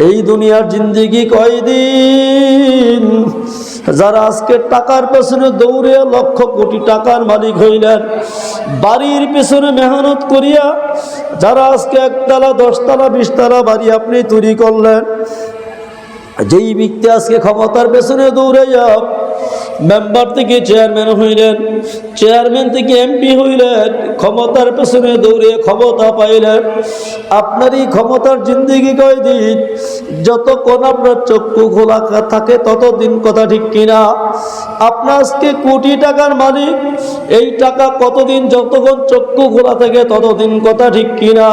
এই দুনিয়ার জিন্দেগি কয়দিন। যারা আজকে টাকার পেছনে দৌড়ে লক্ষ কোটি টাকার মালিক হইলেন, বাড়ির পেছনে মেহনত করিয়া যারা আজকে 1 তলা 10 তলা 20 তলা বাড়ি আপনি তৈরি করলেন, যেই ব্যক্তি আজকে ক্ষমতার পেছনে দৌড়াইয়া মেম্বার থেকে চেয়ারম্যান হইলেন, চেয়ারম্যান থেকে এমপি হইলেন, ক্ষমতার পেছনে দৌড়ে ক্ষমতা পাইলেন, আপনার এই ক্ষমতার জিন্দেগি কয়দিন? যতক্ষণ আপনার চক্ষু খোলা থাকে ততদিন, কথা ঠিক কিনা? আপনার আজকে কোটি টাকার মালিক, এই টাকা কতদিন? যতক্ষণ চক্ষু খোলা থাকে ততদিন, কথা ঠিক কিনা?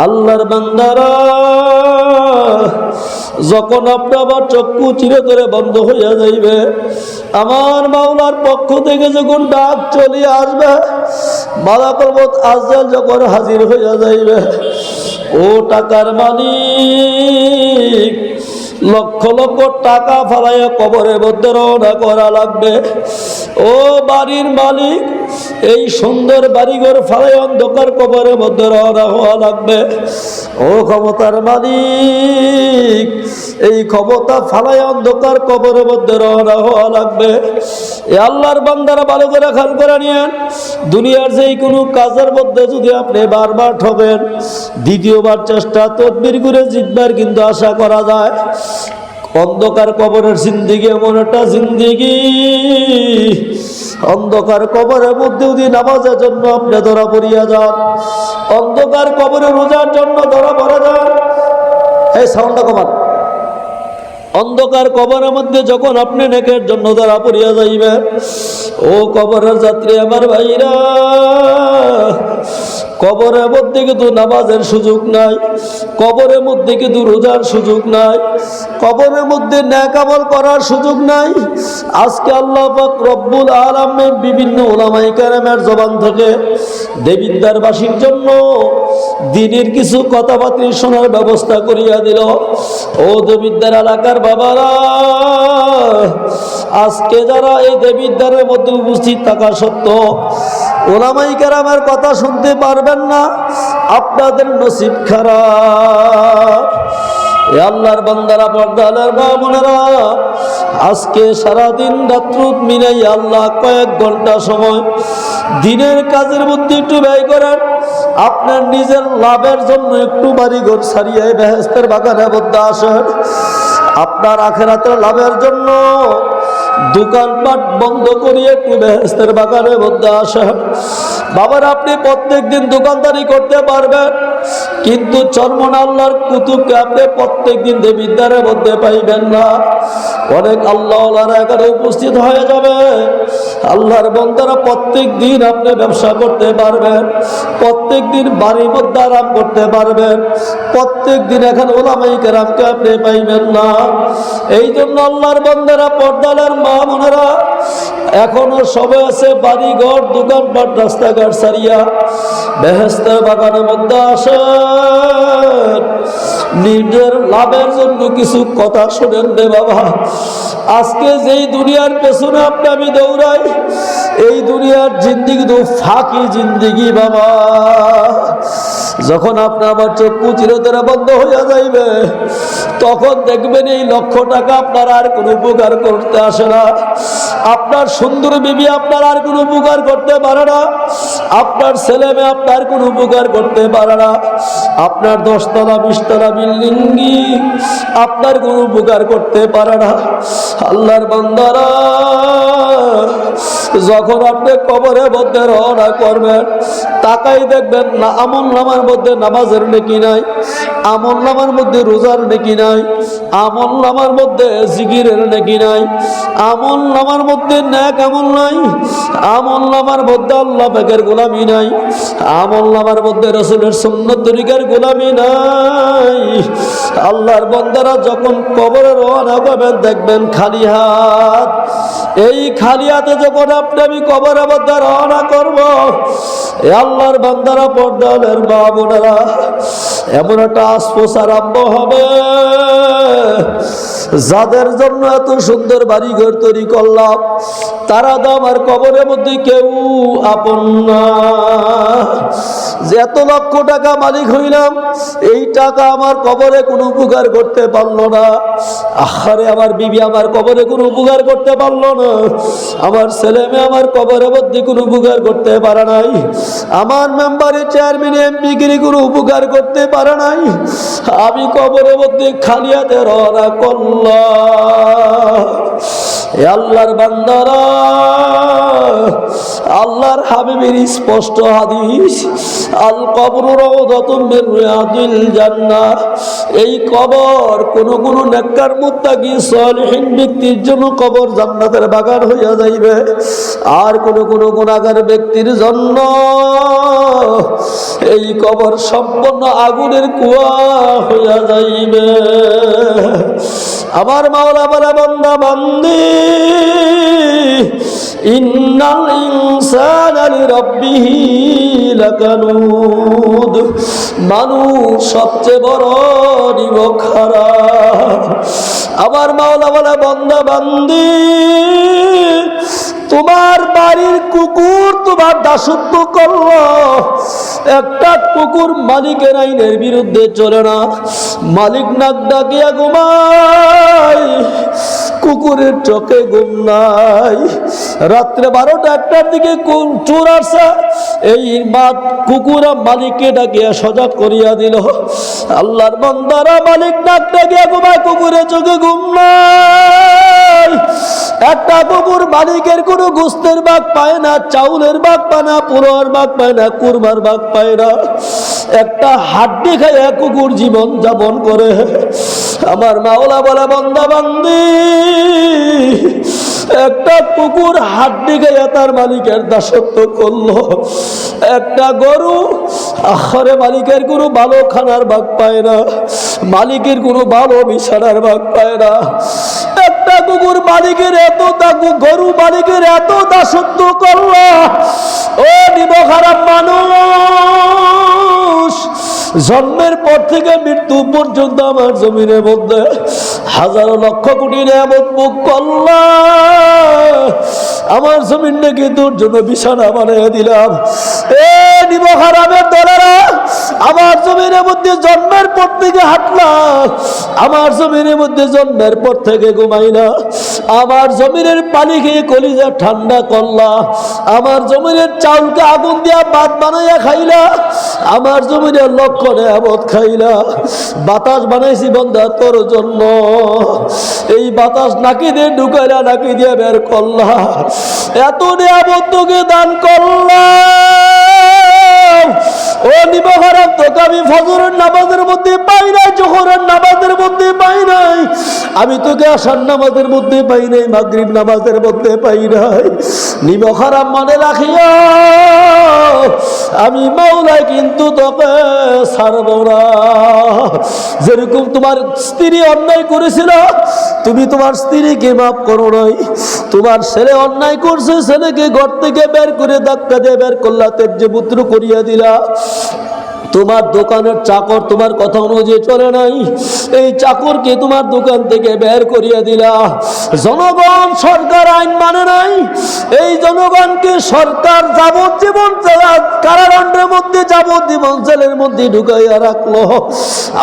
আল্লাহর বান্দারা, যখন আপনার আবার চক্ষু চিরতরে বন্ধ হইয়া যাইবে, আমার মাওলার পক্ষ থেকে যখন ডাক চলে আসবে, মালাকুল মউত আজরাইল যখন হাজির হইয়া যাইবে, ও টাকার মালিক, লক্ষ লক্ষ টাকা ফালাইয়া কবরের মধ্যে রওনা করা লাগবে। ও বাড়ির মালিক, এই সুন্দর বাড়িঘর ফালাই অন্ধকার কবরের মধ্যে রওনা হওয়া লাগবে। ও ক্ষমতার মালিক, এই ক্ষমতা ফালাই অন্ধকার কবরের মধ্যে রওনা হওয়া লাগবে। এ আল্লাহর বান্দারা ভালো করে খেয়াল করে নিয়েন, দুনিয়ার যেই কোনো কাজের মধ্যে যদি আপনি বারবার ঠকেন, দ্বিতীয়বার চেষ্টা তদবির করে জিতবার কিন্তু আশা করা যায়। অন্ধকার কবরের জিন্দেগি এমন একটা জিন্দেগি, অন্ধকার কবরের মধ্যে যদি নামাজের জন্য আপনি ধরা পড়িয়া যান, অন্ধকার কবরে রোজার জন্য ধরা পড়ে যান, এই সাউন্ডটা কমান। অন্ধকার কবরের মধ্যে যখন আপনি নেকের জন্য ধরা পড়িয়া যাইবে, ও কবরের যাত্রী আমার ভাইরা, কবরের মধ্যে কিন্তু নামাজের সুযোগ নাই, কবরের মধ্যে কিন্তু রোজার সুযোগ নাই, কবরের মধ্যে নেক আমল করার সুযোগ নাই। আজকে আল্লাহ পাক রব্বুল আলামিন বিভিন্ন উলামায়ে কেরামের জবান থেকে দেবিদ্বারবাসীর জন্য দিনের কিছু কথাবার্তা শোনার ব্যবস্থা করিয়া দিল। ও দেবিদ্বার এলাকার বাবারা, আজকে যারা এই দেবিদ্বারের মধ্যে উপস্থিত থাকা সত্ত্বেও উলামায়ে কেরামের কথা শুনতে পারবেন না, আপনাদের নসিব খারাপ। এ আল্লাহর বান্দারা, পর্দার মা বোনেরা, আজকে সারাদিন রাত্র মিলাই আল্লাহ কয়েক ঘন্টা সময় দিনের কাজের মধ্যে একটু ব্যয় করেন। আপনার নিজের লাভের জন্য একটু বাড়িঘর ছাড়িয়ে বেহেশতের বাগানের মধ্যে আসেন। আপনার আখিরাতের লাভের জন্য দোকানপাট বন্ধ করিয়ে একটু বেহেশতের বাগানের মধ্যে আসেন। বাবার, আপনি প্রত্যেক দিন দোকানদারি করতে পারবেন, কিন্তু চরমন আল্লাহর কুতুবকে আপনি প্রত্যেক দিন দেবিদ্বারের মধ্যে পাইবেন না। অনেক আল্লাহওয়ালারা এখানে উপস্থিত হয়ে যাবে। আল্লাহর বান্দারা, প্রত্যেক দিন আপনি ব্যবসা করতে পারবেন, প্রত্যেক দিন বাড়ির মধ্যে আরাম করতে পারবেন, প্রত্যেক দিন এখানে উলামায়ে কেরামকে আপনি পাইবেন না। এই জন্য আল্লাহর বান্দারা, পর্দার মা বোনেরা, এখনো সবে আছে বাড়িঘর দোকানপাট রাস্তাঘাট সারিয়া বেহেশতের বাগানের মধ্যে আসেন। নিজের লাভের জন্য কিছু কথা শোনেন রে বাবা। আজকে যেই দুনিয়ার পেছনে আপনি আমি দৌড়াই, এই দুনিয়ার জিন্দেগি তো ফাঁকি জিন্দেগি বাবা। যখন আপনার আমার চক্ষু চিরতরে বন্ধ হইয়া যাইবে, তখন দেখবেন এই লক্ষ টাকা আপনার আর কোনো উপকার করতে আসে না। আপনার সুন্দর বিবি আপনার আর কোনো উপকার করতে পারে না, আপনার ছেলে মেয়ে আপনার কোনো উপকার করতে পারে না, আপনার 10 তলা 20 তলা বিল্ডিং আপনার কোনো উপকার করতে পারে না। আল্লাহর বান্দারা, যখন আপনি কবরের মধ্যে রওনা করবেন, তাকাই দেখবেন না আমল নামার মধ্যে নামাজের নেকি নাই, আমল নামার মধ্যে রোজার নেকি নাই, আমল নামার মধ্যে জিকিরের নেকি নাই, আমল নামার মধ্যে নেক আমল নাই, আমল নামার মধ্যে আল্লাহ পাকের গোলামি নাই, আমল নামার মধ্যে রাসূলের সুন্নাত তরিকার গোলামি নাই। আল্লাহর বান্দারা যখন কবরে রওনা করবেন, দেখবেন খালি হাত। এই খালি হাতে যখন আপনি আমি কবরের মধ্যে রওনা করব, এ আল্লাহর বান্দারা, পর্দার মা বোনেরা, এমন একটা আশফোস আরম্ভ হবে, যাদের জন্য এত সুন্দর বাড়িঘর তৈরি করলাম, তারা তো আমার কবরের মধ্যে কেউ আপন না। যে এত লক্ষ টাকা মালিক হইলাম, এই টাকা আমার কবরে কোনো উপকার করতে পারলো না। আহারে আমার বিবি আমার কবরে কোনো উপকার করতে পারলো না, আমার ছেলে মেয়ে আমার কবরের মধ্যে কোনো উপকার করতে পারে নাই, আমার মেম্বারের চেয়ারম্যান এমপিগিরি কোনো উপকার করতে পারে নাই। আমি কবরের মধ্যে খালি হাতে রওনা করলাম। এ আল্লাহর বান্দারা, আল্লাহর হাবিবের স্পষ্ট হাদিস, আল কবরু রাউযাতুম মিন রিয়াদিল জান্নাহ। এই কবর কোন নেককার মুত্তাকি সালিহিন ব্যক্তির জন্য কবর জান্নাতের বাগান হইয়া যাইবে, আর কোন গুনাহগার ব্যক্তির জন্য এই কবর সম্পূর্ণ আগুনের কুয়া হইয়া যাইবে। আমার মাওলা বলে, বান্দা বান্দি, ইন্নাল ইনসানা লিরাব্বিহি লাকানুদ। মানুষ সবচেয়ে বড় নিমক হারাম। আমার মাওলা বলে, বান্দা বান্দি, তোমার বাড়ির কুকুর তোমার দাসত্ব করলো, একটা কুকুর মালিকের আইনের বিরুদ্ধে চলে না, মালিক নাক ডাকিয়া ঘুমায়, কুকুরের চোখে ঘুম নাই। রাত্রে 12টা-1টার দিকে চোর আসা, এই কুকুর মালিককে ডাকিয়া সজাগ করিয়া দিল। আল্লাহর বান্দারা, মালিক নাক ডাকিয়া ঘুমায়, কুকুরের চোখে ঘুম নাই। একটা কুকুর মালিকের কোনো গোস্তের ভাগ পায় না, চাউলের ভাগ পায় না, পুরোর ভাগ পায় না, কুরমার ভাগ পায় না। একটা হাড্ডি খাইয়া কুকুর জীবন যাপন করে। আমার মাওলা বলে, বান্দা বান্দি, একটা কুকুর হাড্ডি খাইয়া তার মালিকের দাসত্ব করলো। একটা গরু আখরে মালিকের কোনো ভালো খানার ভাগ পায় না, মালিকের কোনো ভালো বিছানার ভাগ পায় না। একটা কুকুর মালিকের এত গরু মালিকের এত দাসত্ব করলো। ও নিমক হারাম মানুষ, জন্মের পর থেকে মৃত্যু পর্যন্ত আমার জমিনের মধ্যে হাজারো লক্ষ কোটি নিয়ামত ভোগ করলাম। আমার জমিনটাকে তোর জন্য বিছানা বানিয়ে দিলাম। এ নিমক হারামের দলেরা, আমার জমিনের মধ্যে জন্মের পর থেকে হাঁটলাম, আমার জমিনের মধ্যে জন্মের পর থেকে ঘুমাইলা, আমার জমিনের পানি খেয়ে কলিজা ঠান্ডা করলা, আমার জমিনের চাউলকে আগুন দিয়া ভাত বানাইয়া খাইলা, আমার জমিনের লক্ষ নিয়ামত খাইলা। বাতাস বানাইছি বন্ধা তোর জন্য, এই বাতাস নাকি দিয়ে ঢুকাইলা, নাকি দিয়ে বের করলা। এত নিয়ামত তোকে দান করলাম। ও নিমক হারাম, তোকে আমি ফজরের নামাজের মধ্যে পাই নাই, জোহরের নামাজের মধ্যে পাই নাই, আমি তোকে আসার নামাজের মধ্যে পাই নাই, মাগরিব নামাজের মধ্যে পাই নাই। নিমক হারাম মনে রাখিয়া, আমি মাওলা কিন্তু তোকে ছাড়ব না। যেরকম তোমার স্ত্রী অন্যায় করেছিল, তুমি তোমার স্ত্রীকে মাফ করো নাই। তোমার ছেলে অন্যায় করছে, ছেলেকে ঘর থেকে বের করে ধাক্কা দিয়ে বের করলা, তেজ্য পুত্র করিয়া দিলা। তোমার দোকানের চাকর তোমার কথা অনুযায়ী চলে নাই, এই চাকরকে তোমার দোকান থেকে বের করিয়া দিলা। জনগণ সরকার আইন মানে নাই, এই জনগণকে সরকার যাবজ্জীবন কারাদণ্ডের মধ্যে, যাবজ্জীবন জেলের মধ্যে ঢুকাইয়া রাখলো।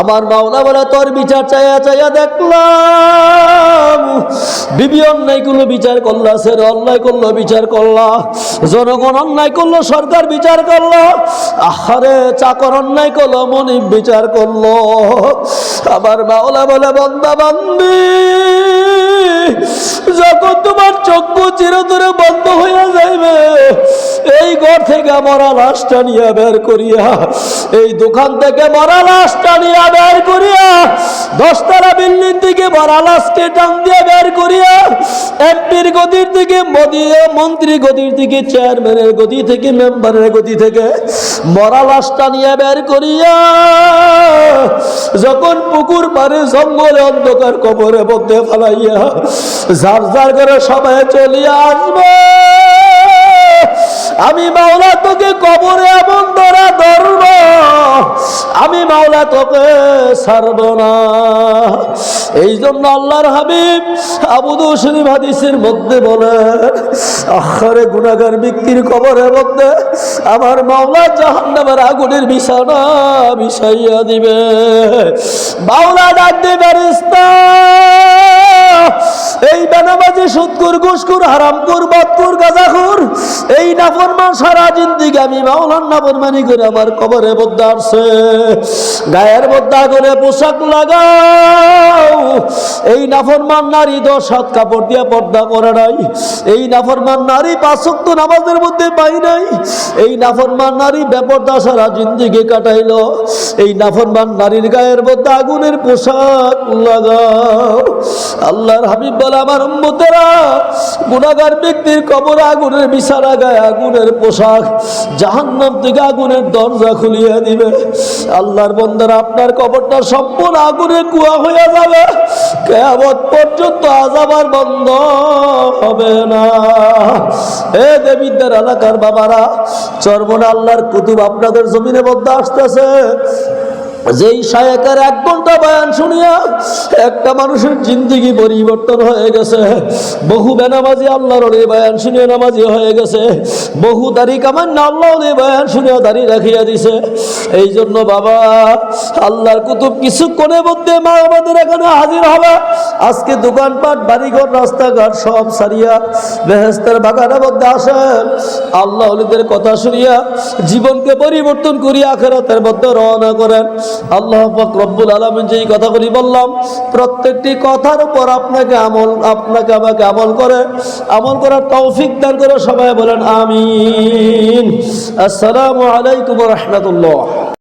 আমার মাওলা বলে, তোর বিচার চাইয়া চাইয়া দেখলাম। বিবি অন্যায় করলো, বিচার করলা, ছেলে অন্যায় করলো, বিচার করলা, জনগণ অন্যায় করলো, সরকার বিচার করলো, আহারে চাকর অন্যায় করলো, মনিব বিচার করলো। আমার মাওলা বলে, বান্দা বান্দি, যখন তোমার চক্ষু চিরতরে বন্ধ হইয়া যাইবে, এই ঘর থেকে মরা লাশটা নিয়ে বের করিয়া, এই দোকান থেকে মরা লাশটা নিয়ে বের করিয়া, 10 তলা বিল্ডিং থেকে মরা লাশকে টান দিয়ে বের করিয়া, এমপির গদির থেকে, মন্ত্রী গদির থেকে, চেয়ারম্যানের গদি থেকে, মেম্বারের গদি থেকে মরা লাশটা নিয়ে বের করিয়া, যখন পুকুর পারে জঙ্গলে অন্ধকার কবরে মধ্যে ফেলাইয়া যার যার করে সবাই চলিয়া আসবে, আমি মাওলা তোকে কবরে এমন ধরা ধরব, আমি মাওলা তোকে ছাড়ব না। এই জন্য আল্লাহর হাবিব আবু দাউদ শরীফ হাদিসের মধ্যে বলেন, আখরে গুনাহগার ব্যক্তির কবরের মধ্যে আমার মাওলা জাহান্নামের আগুনের বিছানা বিছাইয়া দিবে। মাওলা ডাক দিবে, ফেরেশতা এই বেনামাজি সুদখোর ঘুষখোর হারামখোর বদখোর গাঁজাখোর এই নাফরমান সারা জিন্দেগি আমি মাওলার নাফরমানি করে আমার কবরের মধ্যে আসছে, গায়ের মধ্যে আগুনের পোশাক লাগাও। এই নাফরমান নারী 10 কাপড় দিয়ে পর্দা করে নাই, এই নাফরমান নারী 5 ওয়াক্ত নামাজের মধ্যে পাই নাই, এই নাফরমান নারী বেপরদা সারা জিন্দেগি কাটাইলো। এই নাফরমান নারীর গায়ের মধ্যে আগুনের পোশাক লাগাও। আল্লাহর হাবিব বলে, আমার উম্মতেরা গুনাহগার ব্যক্তির কবর আগুনের বিছানা, গায়ে আগুনের পোশাক, জাহান্নাম থেকে আগুনের দরজা খুলিয়ে দিবে। আল্লাহর বান্দারা আপনার কবরটা সম্পূর্ণ আগুনে কুয়া হয়ে যাবে, কিয়ামত পর্যন্ত আযাব আর বন্ধ হবে না। হে দেবিদ্বার এলাকার বাবারা, চরমনে আল্লাহর কুতুব আপনাদের জমিনের মধ্যে আসতেছে। যেই শায়েকের 1 ঘন্টা বয়ান শুনিয়া একটা মানুষের জিন্দেগি পরিবর্তন হয়ে গেছে, বহু বেনামাজি আল্লাহর ওলি বয়ান শুনিয়ে নামাজি হয়ে গেছে, বহু দাড়ি কামান না আল্লাহর ওলি বয়ান শুনিয়া দাড়ি রাখিয়া দিছে। এই জন্য বাবা, আল্লাহর কুতুব কিছুক্ষণের মধ্যে মা আমাদের এখানে হাজির হবে। আজকে দোকানপাট বাড়িঘর রাস্তাঘাট সব সারিয়া বেহেশতের বাগানের মধ্যে আসেন, আল্লাহ ওলিদের কথা শুনিয়া জীবনকে পরিবর্তন করিয়া আখিরাতের মধ্যে রওনা করেন। আল্লাহ পাক রব্বুল আলামিন যেই কথাগুলি বললাম, প্রত্যেকটি কথার উপর আপনাকে আমাকে আমল করার তৌফিক দান করে। সবাই বলেন আমিন। আসসালামু আলাইকুম ওয়া রাহমাতুল্লাহ।